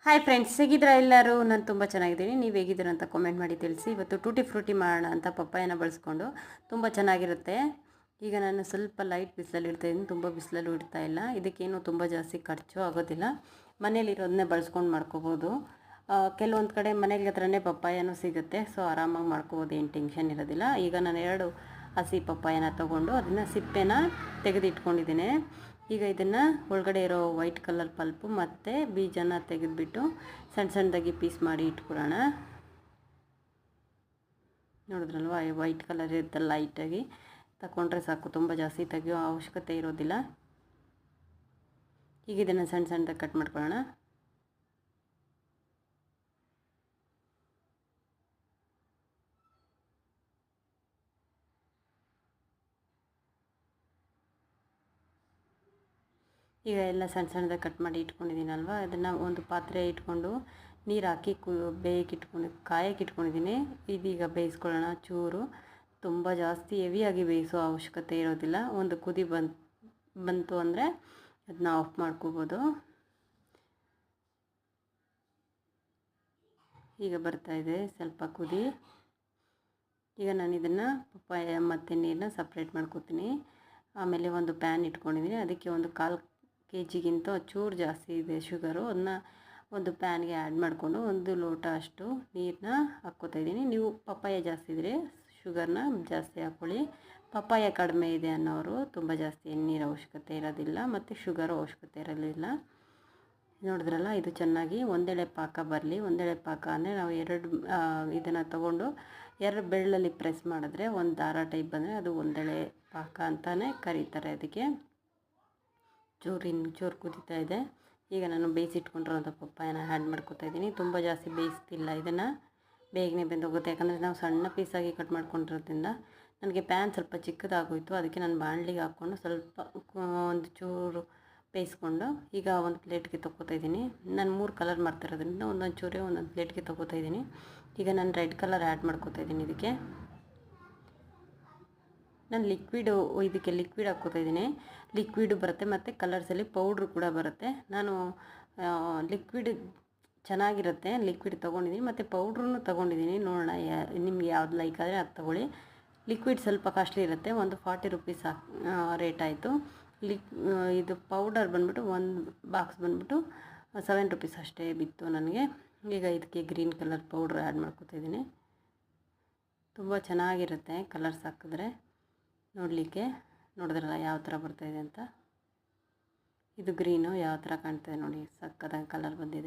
Hi friends, ಹೇಗಿದ್ದೀರಾ ಎಲ್ಲರೂ? ನಾನು ತುಂಬ ಚೆನ್ನಾಗಿದ್ದೀನಿ. ನೀವು ಹೇಗಿದ್ದೀರಾ ಅಂತ ಕಾಮೆಂಟ್ ಮಾಡಿ ತಿಳಿಸಿ. ಇವತ್ತು ಟೂಟಿ ಫ್ರೂಟಿ ಮಾಡೋಣ ಅಂತ ಪಪ್ಪಾಯನ ಬಳಸ್ಕೊಂಡು ತುಂಬ ಚೆನ್ನಾಗಿರುತ್ತೆ. ಈಗ ನಾನು ಸ್ವಲ್ಪ ಲೈಟ್ ಬಿಸಿಲಲ್ಲಿ ಇಡ್ತಾಯಿದ್ದೀನಿ, ತುಂಬ ಬಿಸಿಲಲ್ಲೂ ಇಡ್ತಾ ಇಲ್ಲ. ಇದಕ್ಕೇನು ತುಂಬ ಜಾಸ್ತಿ ಖರ್ಚು ಆಗೋದಿಲ್ಲ, ಮನೇಲಿರೋದನ್ನೇ ಬಳಸ್ಕೊಂಡು ಮಾಡ್ಕೋಬೋದು. ಕೆಲವೊಂದು ಕಡೆ ಮನೆಗೆ ಹತ್ರನೇ ಪಪ್ಪಾಯನೂ ಸಿಗುತ್ತೆ, ಸೊ ಆರಾಮಾಗಿ ಮಾಡ್ಕೋಬೋದು, ಏನು ಟೆನ್ಷನ್ ಇರೋದಿಲ್ಲ. ಈಗ ನಾನು 2 ಹಸಿ ಪಪ್ಪಾಯನ ತೊಗೊಂಡು ಅದನ್ನು ಸಿಪ್ಪೆನ ತೆಗೆದಿಟ್ಕೊಂಡಿದ್ದೀನಿ. ಈಗ ಇದನ್ನು ಒಳಗಡೆ ಇರೋ ವೈಟ್ ಕಲರ್ ಪಲ್ಪು ಮತ್ತು ಬೀಜನ ತೆಗೆದುಬಿಟ್ಟು ಸಣ್ಣ ಸಣ್ಣದಾಗಿ ಪೀಸ್ ಮಾಡಿ ಇಟ್ಕೊಳ್ಳೋಣ. ನೋಡಿದ್ರಲ್ವ, ವೈಟ್ ಕಲರ್ ಇರುತ್ತಲ್ಲ, ಲೈಟಾಗಿ ತಗೊಂಡ್ರೆ ಸಾಕು, ತುಂಬ ಜಾಸ್ತಿ ತೆಗೆಯೋ ಅವಶ್ಯಕತೆ ಇರೋದಿಲ್ಲ. ಈಗ ಇದನ್ನು ಸಣ್ಣ ಸಣ್ಣದಾಗಿ ಕಟ್ ಮಾಡ್ಕೊಳ್ಳೋಣ. ಈಗ ಎಲ್ಲ ಸಣ್ಣ ಸಣ್ಣದಾಗಿ ಕಟ್ ಮಾಡಿ ಇಟ್ಕೊಂಡಿದ್ದೀನಲ್ವ, ಅದನ್ನು ಒಂದು ಪಾತ್ರೆ ಇಟ್ಕೊಂಡು ನೀರು ಹಾಕಿ ಕಾಯಕ್ಕೆ ಇಟ್ಕೊಂಡಿದ್ದೀನಿ. ಇದೀಗ ಬೇಯಿಸ್ಕೊಳ್ಳೋಣ ಚೂರು. ತುಂಬ ಜಾಸ್ತಿ ಹೆವಿಯಾಗಿ ಬೇಯಿಸೋ ಅವಶ್ಯಕತೆ ಇರೋದಿಲ್ಲ. ಒಂದು ಕುದಿ ಬಂತು ಅಂದರೆ ಅದನ್ನ ಆಫ್ ಮಾಡ್ಕೋಬೋದು. ಈಗ ಬರ್ತಾಯಿದೆ ಸ್ವಲ್ಪ ಕುದಿ. ಈಗ ನಾನು ಇದನ್ನು ಪಪ್ಪಾಯ ಮತ್ತು ನೀರನ್ನ ಸಪ್ರೇಟ್ ಮಾಡ್ಕೋತೀನಿ. ಆಮೇಲೆ ಒಂದು ಪ್ಯಾನ್ ಇಟ್ಕೊಂಡಿದ್ದೀನಿ, ಅದಕ್ಕೆ ಒಂದು 1/4 kg ಚೂರು ಜಾಸ್ತಿ ಇದೆ ಶುಗರು. ಅದನ್ನ ಒಂದು ಪ್ಯಾನ್ಗೆ ಆ್ಯಡ್ ಮಾಡಿಕೊಂಡು 1 ಲೋಟ ಅಷ್ಟು ನೀರನ್ನ ಹಾಕ್ಕೋತಾಯಿದ್ದೀನಿ. ನೀವು ಪಪ್ಪಾಯ ಜಾಸ್ತಿ ಇದ್ದರೆ ಶುಗರ್ನ ಜಾಸ್ತಿ ಹಾಕ್ಕೊಳ್ಳಿ. ಪಪ್ಪಾಯ ಕಡಿಮೆ ಇದೆ ಅನ್ನೋರು ತುಂಬ ಜಾಸ್ತಿ ನೀರು ಅವಶ್ಯಕತೆ ಇರೋದಿಲ್ಲ, ಮತ್ತು ಶುಗರು ಅವಶ್ಯಕತೆ ಇರೋದಿಲ್ಲ. ನೋಡಿದ್ರಲ್ಲ, ಇದು ಚೆನ್ನಾಗಿ ಒಂದೆಳೆ ಪಾಕ ಬರಲಿ. ಒಂದೆಳೆ ಪಾಕ ಅಂದರೆ ನಾವು 2 ಇದನ್ನು ತೊಗೊಂಡು 2 ಬೆರಳಲ್ಲಿ ಪ್ರೆಸ್ ಮಾಡಿದ್ರೆ ಒಂದು ದಾರ ಟೈಪ್ ಬಂದರೆ ಅದು ಒಂದೆಳೆ ಪಾಕ ಅಂತಲೇ ಕರೀತಾರೆ. ಅದಕ್ಕೆ ಚೂರು ಕುದೀತಾ ಇದೆ. ಈಗ ನಾನು ಬೇಯಿಸಿಟ್ಕೊಂಡಿರೋಂಥ ಪಪ್ಪಾಯನ ಆ್ಯಡ್ ಮಾಡ್ಕೊತಾ ಇದ್ದೀನಿ. ತುಂಬ ಜಾಸ್ತಿ ಬೇಯಿಸ್ತಿಲ್ಲ, ಇದನ್ನು ಬೇಗನೆ ಬೆಂದೋಗುತ್ತೆ. ಯಾಕಂದರೆ ನಾವು ಸಣ್ಣ ಪೀಸಾಗಿ ಕಟ್ ಮಾಡ್ಕೊಂಡಿರೋದ್ರಿಂದ ನನಗೆ ಪ್ಯಾನ್ ಸ್ವಲ್ಪ ಚಿಕ್ಕದಾಗೋಯಿತು. ಅದಕ್ಕೆ ನಾನು ಬಾಣಲಿಗೆ ಹಾಕ್ಕೊಂಡು ಸ್ವಲ್ಪ ಒಂದು ಚೂರು ಬೇಯಿಸ್ಕೊಂಡು ಈಗ ಒಂದು ಪ್ಲೇಟ್ಗೆ ತೊಗೋತಾ ಇದ್ದೀನಿ. ನಾನು 3 ಕಲರ್ ಮಾಡ್ತಿರೋದ್ರಿಂದ ಒಂದೊಂದು ಚೂರೇ ಒಂದೊಂದು ಪ್ಲೇಟ್ಗೆ ತೊಗೋತಾ ಇದ್ದೀನಿ. ಈಗ ನಾನು ರೆಡ್ ಕಲರ್ ಆ್ಯಡ್ ಮಾಡ್ಕೊತಾ ಇದ್ದೀನಿ. ಇದಕ್ಕೆ ನಾನು ಇದಕ್ಕೆ ಲಿಕ್ವಿಡ್ ಹಾಕ್ಕೋತಾ ಇದ್ದೀನಿ. ಲಿಕ್ವಿಡು ಬರುತ್ತೆ ಮತ್ತು ಕಲರ್ಸಲ್ಲಿ ಪೌಡ್ರು ಕೂಡ ಬರುತ್ತೆ. ನಾನು ಲಿಕ್ವಿಡ್ ಚೆನ್ನಾಗಿರುತ್ತೆ, ಲಿಕ್ವಿಡ್ ತೊಗೊಂಡಿದ್ದೀನಿ, ಮತ್ತು ಪೌಡ್ರೂ ತೊಗೊಂಡಿದ್ದೀನಿ. ನೋಡೋಣ ನಿಮ್ಗೆ ಯಾವ್ದು ಲೈಕ್ ಆದರೆ ಅದು ತೊಗೊಳ್ಳಿ. ಲಿಕ್ವಿಡ್ ಸ್ವಲ್ಪ ಕಾಸ್ಟ್ಲಿ ಇರುತ್ತೆ, ಒಂದು 40 ರೂಪೀಸ್ ರೇಟ್ ಆಯಿತು. ಇದು ಪೌಡರ್ ಬಂದುಬಿಟ್ಟು ಒಂದು ಬಾಕ್ಸ್ ಬಂದುಬಿಟ್ಟು 7 ರೂಪೀಸ್ ಅಷ್ಟೇ ಬಿತ್ತು ನನಗೆ. ಈಗ ಇದಕ್ಕೆ ಗ್ರೀನ್ ಕಲರ್ ಪೌಡ್ರ್ ಆ್ಯಡ್ ಮಾಡ್ಕೊತಾ ಇದ್ದೀನಿ. ತುಂಬ ಚೆನ್ನಾಗಿರುತ್ತೆ ಕಲರ್ಸ್ ಹಾಕಿದ್ರೆ ನೋಡಲಿಕ್ಕೆ. ನೋಡಿದ್ರಲ್ಲ ಯಾವ ಥರ ಬರ್ತಾಯಿದೆ ಅಂತ. ಇದು ಗ್ರೀನು ಯಾವ ಥರ ಕಾಣ್ತಾಯಿದೆ ನೋಡಿ, ಸಕ್ಕತ್ತಾಗಿ ಕಲರ್ ಬಂದಿದೆ.